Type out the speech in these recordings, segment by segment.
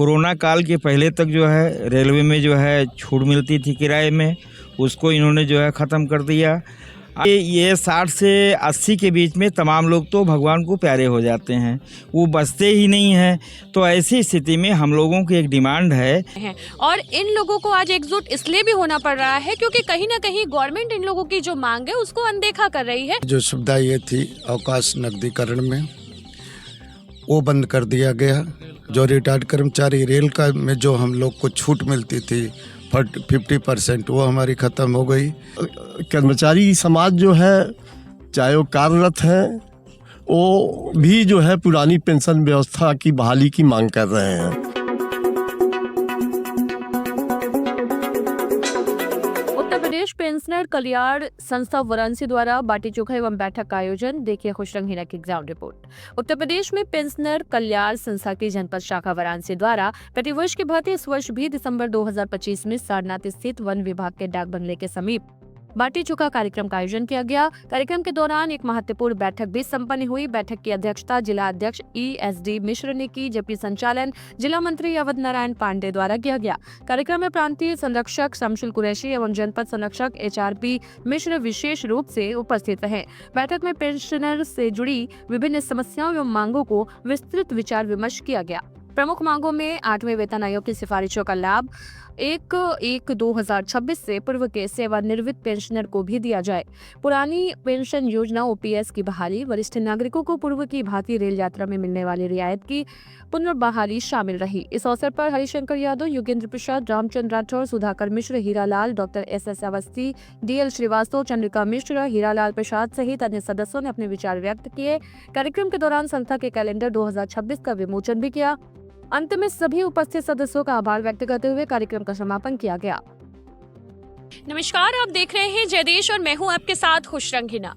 Corona काल के पहले तक जो है रेलवे में जो है छूट मिलती थी किराए में, उसको इन्होंने जो है ख़त्म कर दिया। ये 60 से 80 के बीच में तमाम लोग तो भगवान को प्यारे हो जाते हैं, वो बचते ही नहीं हैं। तो ऐसी स्थिति में हम लोगों की एक डिमांड है और इन लोगों को आज एकजुट इसलिए भी होना पड़ रहा है क्योंकि कहीं ना कहीं गवर्नमेंट इन लोगों की जो मांग है उसको अनदेखा कर रही है। जो सुविधा ये थी अवकाश नकदीकरण में, वो बंद कर दिया गया। जो रिटायर्ड कर्मचारी रेल का में जो हम लोग को छूट मिलती थी 50%, वो हमारी ख़त्म हो गई। कर्मचारी समाज जो है, चाहे वो कार्यरत हैं, वो भी जो है पुरानी पेंशन व्यवस्था की बहाली की मांग कर रहे हैं। उत्तर प्रदेश पेंशनर कल्याण संस्था वाराणसी द्वारा बाटी चोखा एवं बैठक का आयोजन। देखिए खुशरंग हीना की एग्जाम रिपोर्ट। उत्तर प्रदेश में पेंशनर कल्याण संस्था की जनपद शाखा वाराणसी द्वारा प्रतिवर्ष की भांति इस वर्ष भी दिसंबर 2025 में सारनाथ स्थित वन विभाग के डाक बंगले के समीप बाटी चोखा कार्यक्रम का आयोजन किया गया। कार्यक्रम के दौरान एक महत्वपूर्ण बैठक भी संपन्न हुई। बैठक की अध्यक्षता जिला अध्यक्ष ESD मिश्र ने की, जबकि संचालन जिला मंत्री अवध नारायण पांडे द्वारा किया गया। कार्यक्रम में प्रांतीय संरक्षक शमशुल कुरैशी एवं जनपद संरक्षक HRP मिश्र विशेष रूप से उपस्थित रहे। बैठक में पेंशनर से जुड़ी विभिन्न समस्याओं एवं मांगों को विस्तृत विचार विमर्श किया गया। प्रमुख मांगों में 8वें वेतन आयोग की सिफारिशों का लाभ 1/1/2026 से पूर्व के सेवानिवृत्त पेंशनर को भी दिया जाए, पुरानी पेंशन योजना OPS की बहाली, वरिष्ठ नागरिकों को पूर्व की भांति रेल यात्रा में मिलने वाली रियायत की पुनर्बहाली शामिल रही। इस अवसर पर Harishankar Yadav, Yogendra Prasad, Ramchandra Rathore, Sudhakar Mishra, Hiralal, doctor SS Awasthi, DL Srivastava, Chandrika Mishra, Hiralal Prasad सहित अन्य सदस्यों ने अपने विचार व्यक्त किए। कार्यक्रम के दौरान संस्था के कैलेंडर 2026 का विमोचन भी किया। अंत में सभी उपस्थित सदस्यों का आभार व्यक्त करते हुए कार्यक्रम का समापन किया गया। नमस्कार, आप देख रहे हैं जय देश और मैं हूं आपके साथ खुशरंग हीना।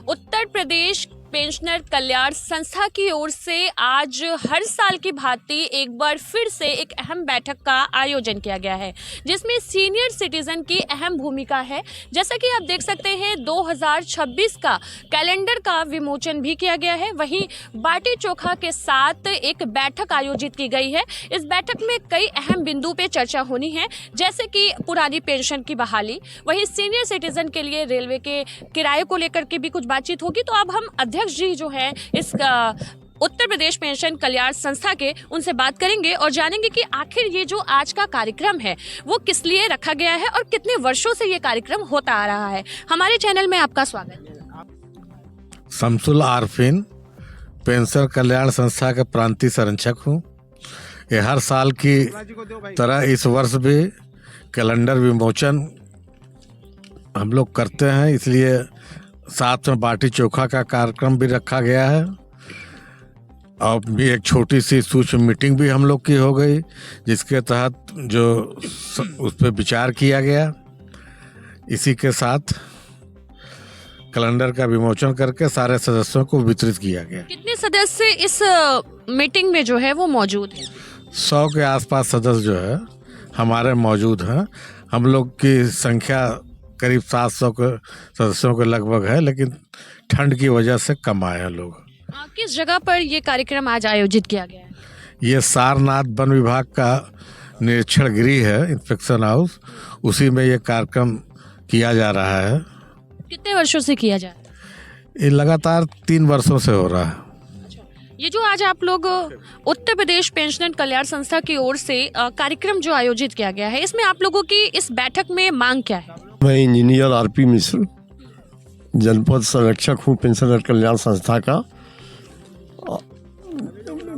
उत्तर प्रदेश पेंशनर कल्याण संस्था की ओर से आज हर साल की भांति एक बार फिर से एक अहम बैठक का आयोजन किया गया है, जिसमें सीनियर सिटीजन की अहम भूमिका है। जैसा कि आप देख सकते हैं 2026 का कैलेंडर का विमोचन भी किया गया है। वहीं बाटी चोखा के साथ एक बैठक आयोजित की गई है। इस बैठक में कई अहम बिंदु पे चर्चा होनी है, जैसे कि पुरानी पेंशन की बहाली, वहीं सीनियर सिटीजन के लिए रेलवे के किराए को लेकर के भी कुछ बातचीत होगी। तो अब हम अध्यक्ष जी जो है इस उत्तर प्रदेश पेंशन कल्याण संस्था के, उनसे बात करेंगे और जानेंगे कि आखिर ये जो आज का कार्यक्रम है वो किस लिए रखा गया है और कितने वर्षों से ये कार्यक्रम होता आ रहा है। हमारे चैनल में आपका स्वागत है। शमसुल आरफिन, पेंशनर कल्याण संस्था के प्रांतीय संरक्षक हूँ। ये हर साल की तरह इस वर्ष भी कैलेंडर विमोचन हम लोग करते हैं, इसलिए साथ में बाटी चोखा का कार्यक्रम भी रखा गया है और भी एक छोटी सी सूक्ष्म मीटिंग भी हम लोग की हो गई, जिसके तहत जो उस पर विचार किया गया। इसी के साथ कैलेंडर का विमोचन करके सारे सदस्यों को वितरित किया गया। कितने सदस्य इस मीटिंग में जो है वो मौजूद हैं? 100 के आसपास सदस्य जो है हमारे मौजूद हैं। हम लोग की संख्या करीब 700 के सदस्यों के लगभग है, लेकिन ठंड की वजह से कम आए हैं लोग। किस जगह पर ये कार्यक्रम आज आयोजित किया गया है? ये सारनाथ वन विभाग का निरीक्षण गृह है, इंस्पेक्शन हाउस, उसी में ये कार्यक्रम किया जा रहा है। कितने वर्षों से किया जा रहा है? ये लगातार 3 वर्षों से हो रहा है। ये जो आज आप लोग उत्तर प्रदेश पेंशनर कल्याण संस्था की ओर से कार्यक्रम जो आयोजित किया गया है, इसमें आप लोगों की इस बैठक में मांग क्या है? मैं इंजीनियर RP मिश्र, जनपद संरक्षक हूँ पेंशनर कल्याण संस्था का।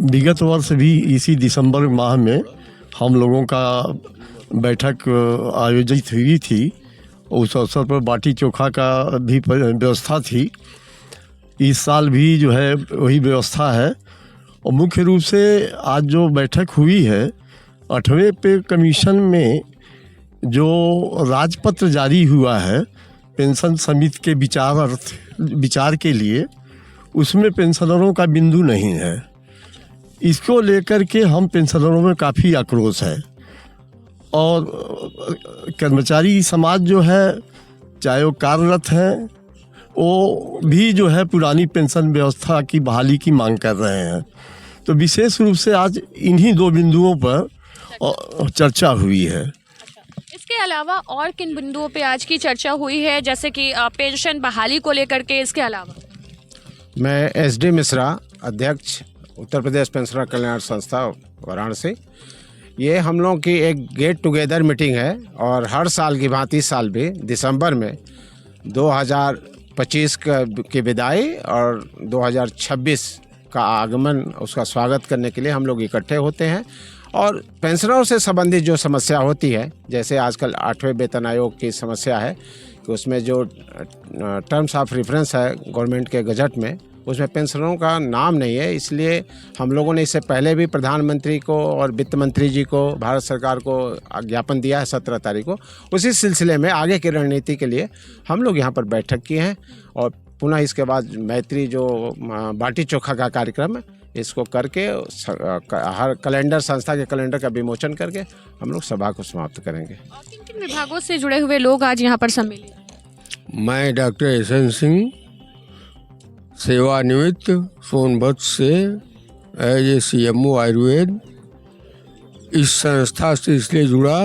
विगत वर्ष भी इसी दिसंबर माह में हम लोगों का बैठक आयोजित हुई थी। उस अवसर पर बाटी चोखा का भी व्यवस्था थी। इस साल भी जो है वही व्यवस्था है और मुख्य रूप से आज जो बैठक हुई है 8वें पे कमीशन में जो राजपत्र जारी हुआ है पेंशन समिति के विचार के लिए, उसमें पेंशनरों का बिंदु नहीं है। इसको लेकर के हम पेंशनरों में काफ़ी आक्रोश है और कर्मचारी समाज जो है, चाहे वो कार्यरत हैं, वो भी जो है पुरानी पेंशन व्यवस्था की बहाली की मांग कर रहे हैं। तो विशेष रूप से आज इन्हीं दो बिंदुओं पर चर्चा हुई है। इसके अलावा और किन बिंदुओं पे आज की चर्चा हुई है, जैसे कि पेंशन बहाली को लेकर के? इसके अलावा मैं SD मिश्रा, अध्यक्ष उत्तर प्रदेश पेंशनर कल्याण संस्था वाराणसी। ये हम लोग की एक गेट टुगेदर मीटिंग है और हर साल की भांति इस साल भी दिसंबर में 2025 की विदाई और 2026 का आगमन, उसका स्वागत करने के लिए हम लोग इकट्ठे होते हैं। और पेंशनरों से संबंधित जो समस्या होती है, जैसे आजकल 8वें वेतन आयोग की समस्या है कि उसमें जो टर्म्स ऑफ रेफरेंस है गवर्नमेंट के गजट में, उसमें पेंशनरों का नाम नहीं है। इसलिए हम लोगों ने इससे पहले भी प्रधानमंत्री को और वित्त मंत्री जी को, भारत सरकार को ज्ञापन दिया है 17 तारीख को। उसी सिलसिले में आगे की रणनीति के लिए हम लोग यहाँ पर बैठक किए हैं और पुनः इसके बाद मैत्री जो बाटी चोखा का कार्यक्रम है, इसको करके हर कैलेंडर, संस्था के कैलेंडर का विमोचन करके हम लोग सभा को समाप्त करेंगे। किन किन विभागों से जुड़े हुए लोग आज यहाँ पर सम्मिलित? मैं डॉक्टर एसन सिंह, सेवानिवृत्त, सोनभद्र से एज ए CMO आयुर्वेद। इस संस्था से इसलिए जुड़ा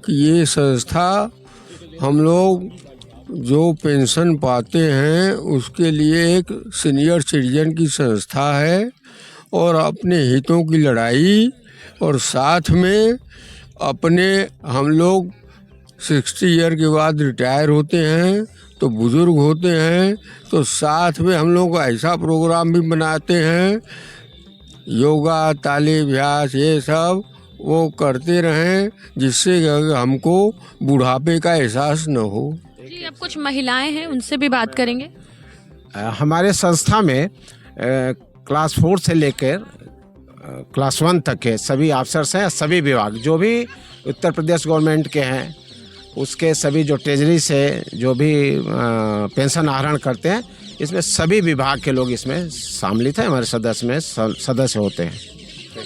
कि ये संस्था हम लोग जो पेंशन पाते हैं उसके लिए एक सीनियर सिटीजन की संस्था है और अपने हितों की लड़ाई, और साथ में अपने हम लोग 60 ईयर के बाद रिटायर होते हैं तो बुज़ुर्ग होते हैं, तो साथ में हम लोग ऐसा प्रोग्राम भी बनाते हैं, योगा, तालीम, अभ्यास, ये सब वो करते रहें जिससे हमको बुढ़ापे का एहसास न हो। जी, अब कुछ महिलाएं हैं, उनसे भी बात करेंगे। हमारे संस्था में क्लास 4 से लेकर क्लास 1 तक के सभी अफसर्स हैं। सभी विभाग जो भी उत्तर प्रदेश गवर्नमेंट के हैं, उसके सभी जो ट्रेजरी से जो भी पेंशन आहरण करते हैं, इसमें सभी विभाग के लोग इसमें शामिलित हैं, हमारे सदस्य होते हैं।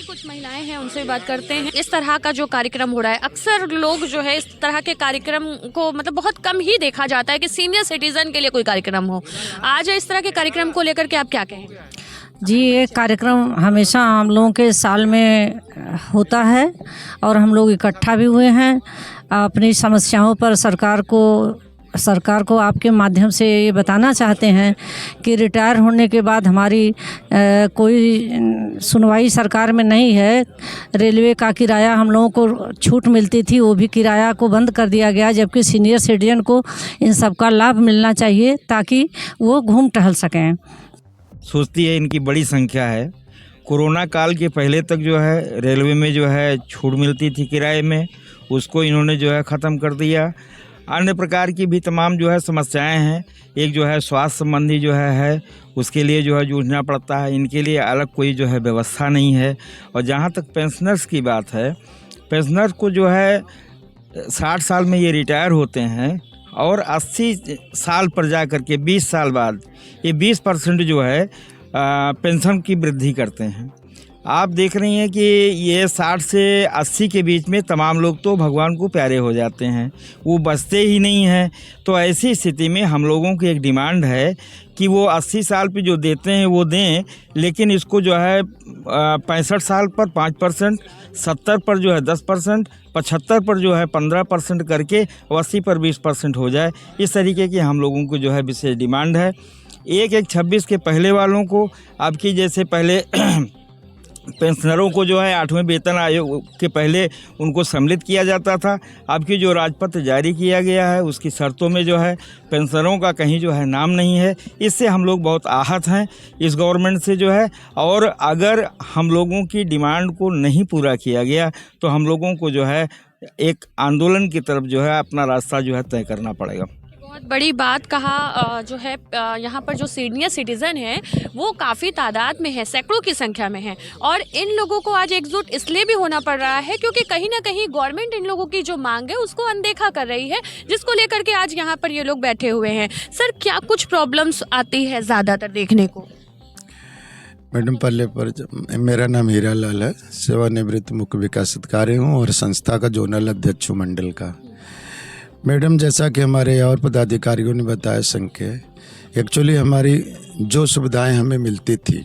कुछ महिलाएं हैं, उनसे बात करते हैं। इस तरह का जो कार्यक्रम हो रहा है, अक्सर लोग जो है इस तरह के कार्यक्रम को मतलब बहुत कम ही देखा जाता है कि सीनियर सिटीजन के लिए कोई कार्यक्रम हो। आज इस तरह के कार्यक्रम को लेकर के आप क्या कहेंगे? जी, ये कार्यक्रम हमेशा हम लोगों के साल में होता है और हम लोग इकट्ठा भी हुए हैं। अपनी समस्याओं पर सरकार को आपके माध्यम से ये बताना चाहते हैं कि रिटायर होने के बाद हमारी कोई सुनवाई सरकार में नहीं है। रेलवे का किराया हम लोगों को छूट मिलती थी, वो भी किराया को बंद कर दिया गया, जबकि सीनियर सिटीजन को इन सब का लाभ मिलना चाहिए ताकि वो घूम टहल सकें। सोचती है इनकी बड़ी संख्या है। कोरोना काल के पहले तक जो है रेलवे में जो है छूट मिलती थी किराए में, उसको इन्होंने जो है ख़त्म कर दिया। अन्य प्रकार की भी तमाम जो है समस्याएं हैं। एक जो है स्वास्थ्य संबंधी जो है उसके लिए जो है जूझना पड़ता है, इनके लिए अलग कोई जो है व्यवस्था नहीं है। और जहाँ तक पेंशनर्स की बात है, पेंशनर्स को जो है 60 साल में ये रिटायर होते हैं और 80 साल पर जा कर के 20 साल बाद ये 20% जो है पेंशन की वृद्धि करते हैं। आप देख रही हैं कि ये 60 से 80 के बीच में तमाम लोग तो भगवान को प्यारे हो जाते हैं, वो बचते ही नहीं हैं। तो ऐसी स्थिति में हम लोगों की एक डिमांड है कि वो 80 साल पे जो देते हैं वो दें, लेकिन इसको जो है 65 साल पर 5%, 70 पर जो है 10%, 75 पर जो है 15% करके 80 पर 20% हो जाए। इस तरीके की हम लोगों को जो है विशेष डिमांड है। 1/1/26 के पहले वालों को, आपकी जैसे पहले पेंशनरों को जो है 8वें वेतन आयोग के पहले उनको सम्मिलित किया जाता था। आपकी जो राजपत्र जारी किया गया है उसकी शर्तों में जो है पेंशनरों का कहीं जो है नाम नहीं है। इससे हम लोग बहुत आहत हैं इस गवर्नमेंट से जो है। और अगर हम लोगों की डिमांड को नहीं पूरा किया गया तो हम लोगों को जो है एक आंदोलन की तरफ जो है अपना रास्ता जो है तय करना पड़ेगा। बहुत बड़ी बात कहा। जो है यहाँ पर जो सीनियर सिटीज़न हैं वो काफ़ी तादाद में है, सैकड़ों की संख्या में है, और इन लोगों को आज एकजुट इसलिए भी होना पड़ रहा है क्योंकि कहीं ना कहीं गवर्नमेंट इन लोगों की जो मांग है उसको अनदेखा कर रही है, जिसको लेकर के आज यहाँ पर ये लोग बैठे हुए हैं। सर, क्या कुछ प्रॉब्लम्स आती है ज़्यादातर देखने को? मैडम, पहले पर मेरा नाम हीरा लाल है, सेवानिवृत्त मुख्य विकास अधिकारी हूँ और संस्था का जोनल अध्यक्ष हूँ मंडल का। मैडम, जैसा कि हमारे और पदाधिकारियों ने बताया संघ के, एक्चुअली हमारी जो सुविधाएं हमें मिलती थी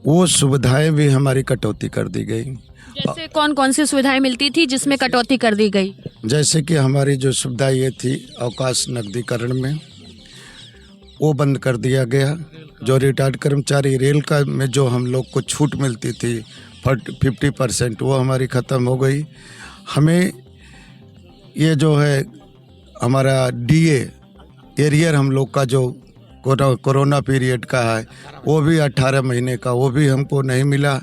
वो सुविधाएं भी हमारी कटौती कर दी गई। जैसे कौन कौन सी सुविधाएं मिलती थी जिसमें कटौती कर दी गई? जैसे कि हमारी जो सुविधा ये थी अवकाश नकदीकरण में, वो बंद कर दिया गया। जो रिटायर्ड कर्मचारी रेल का में जो हम लोग को छूट मिलती थी 50%, वो हमारी ख़त्म हो गई। हमें ये जो है हमारा डीए एरियर हम लोग का जो कोरोना पीरियड का है, वो भी 18 महीने का, वो भी हमको नहीं मिला।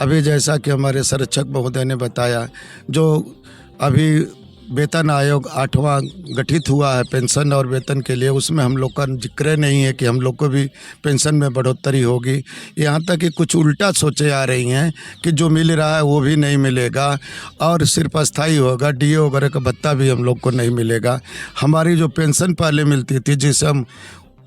अभी जैसा कि हमारे संरक्षक महोदय ने बताया, जो अभी वेतन आयोग 8वां गठित हुआ है पेंशन और वेतन के लिए, उसमें हम लोग का जिक्र नहीं है कि हम लोग को भी पेंशन में बढ़ोतरी होगी। यहाँ तक कि कुछ उल्टा सोचे आ रही हैं कि जो मिल रहा है वो भी नहीं मिलेगा और सिर्फ अस्थाई होगा, डीए वगैरह का भत्ता भी हम लोग को नहीं मिलेगा। हमारी जो पेंशन पहले मिलती थी, जिसे हम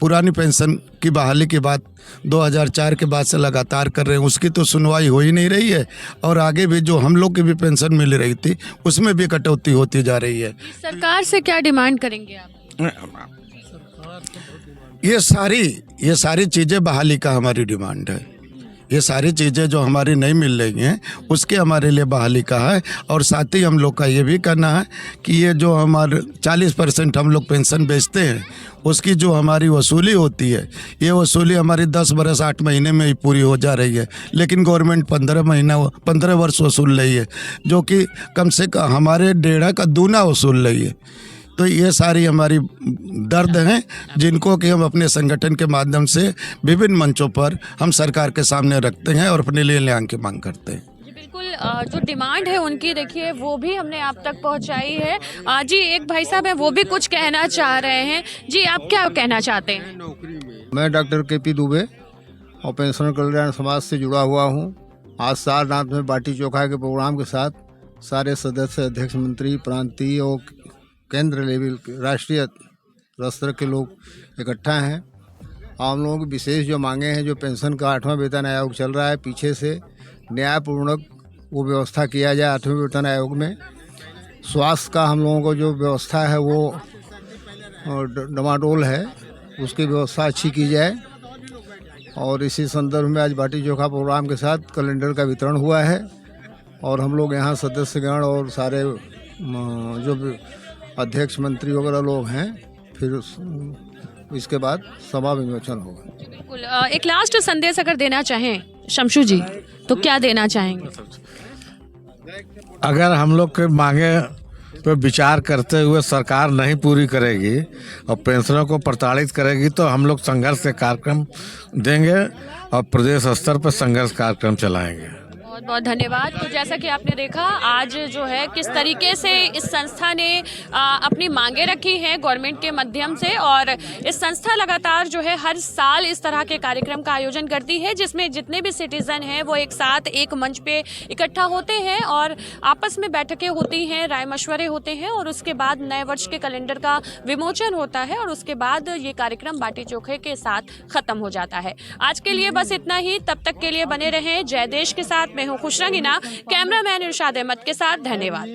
पुरानी पेंशन की बहाली की बात 2004 के बाद से लगातार कर रहे हैं, उसकी तो सुनवाई हो ही नहीं रही है। और आगे भी जो हम लोग की भी पेंशन मिल रही थी उसमें भी कटौती होती जा रही है। सरकार से क्या डिमांड करेंगे आप? ये सारी चीज़ें बहाली का हमारी डिमांड है। ये सारी चीज़ें जो हमारी नहीं मिल रही हैं उसके हमारे लिए बहाली का है। और साथ ही हम लोग का ये भी करना है कि ये जो हमारे 40% हम लोग पेंशन बेचते हैं, उसकी जो हमारी वसूली होती है, ये वसूली हमारी 10 बरस 8 महीने में ही पूरी हो जा रही है, लेकिन गवर्नमेंट 15 वर्ष वसूल रही है, जो कि कम से कम हमारे 1.5 का दूना वसूल रही है। तो ये सारी हमारी दर्द हैं जिनको कि हम अपने संगठन के माध्यम से विभिन्न मंचों पर हम सरकार के सामने रखते हैं और अपने लिए न्याय की मांग करते हैं। जी बिल्कुल, जो डिमांड है उनकी देखिए वो भी हमने आप तक पहुंचाई है। जी एक भाई साहब हैं, वो भी कुछ कहना चाह रहे हैं। जी आप क्या कहना चाहते हैं? मैं डॉक्टर KP दुबे और पेंशनर कल्याण समाज से जुड़ा हुआ हूँ। आज सारनाथ में बाटी चोखा के प्रोग्राम के साथ सारे सदस्य, अध्यक्ष, मंत्री, प्रांतीय और केंद्र लेवल राष्ट्रीय स्तर के लोग इकट्ठा हैं। हम लोगों की विशेष जो मांगे हैं, जो पेंशन का 8वां वेतन आयोग चल रहा है, पीछे से न्यायपूर्वक वो व्यवस्था किया जाए। 8वें वेतन आयोग में स्वास्थ्य का हम लोगों को जो व्यवस्था है वो डमाडोल है, उसकी व्यवस्था अच्छी की जाए। और इसी संदर्भ में आज बाटी चोखा प्रोग्राम के साथ कैलेंडर का वितरण हुआ है और हम लोग यहाँ सदस्यगण और सारे जो अध्यक्ष, मंत्री वगैरह लोग हैं, फिर इसके बाद सभा विमोचन होगा। बिल्कुल, एक लास्ट संदेश अगर देना चाहें शमशू जी तो क्या देना चाहेंगे? अगर हम लोग के मांगे पे विचार करते हुए सरकार नहीं पूरी करेगी और पेंशनरों को प्रताड़ित करेगी तो हम लोग संघर्ष के कार्यक्रम देंगे और प्रदेश स्तर पर संघर्ष कार्यक्रम चलाएंगे। बहुत बहुत धन्यवाद। तो जैसा कि आपने देखा आज जो है किस तरीके से इस संस्था ने अपनी मांगे रखी हैं गवर्नमेंट के माध्यम से, और इस संस्था लगातार जो है हर साल इस तरह के कार्यक्रम का आयोजन करती है जिसमें जितने भी सिटीजन हैं वो एक साथ एक मंच पे इकट्ठा होते हैं और आपस में बैठकें होती हैं, राय मशवरे होते हैं और उसके बाद नए वर्ष के कैलेंडर का विमोचन होता है और उसके बाद ये कार्यक्रम बाटी चोखे के साथ खत्म हो जाता है। आज के लिए बस इतना ही। तब तक के लिए बने रहें जय देश के साथ। मैं हूँ खुशरंगीना, कैमरामैन इरशाद अहमद के साथ। धन्यवाद।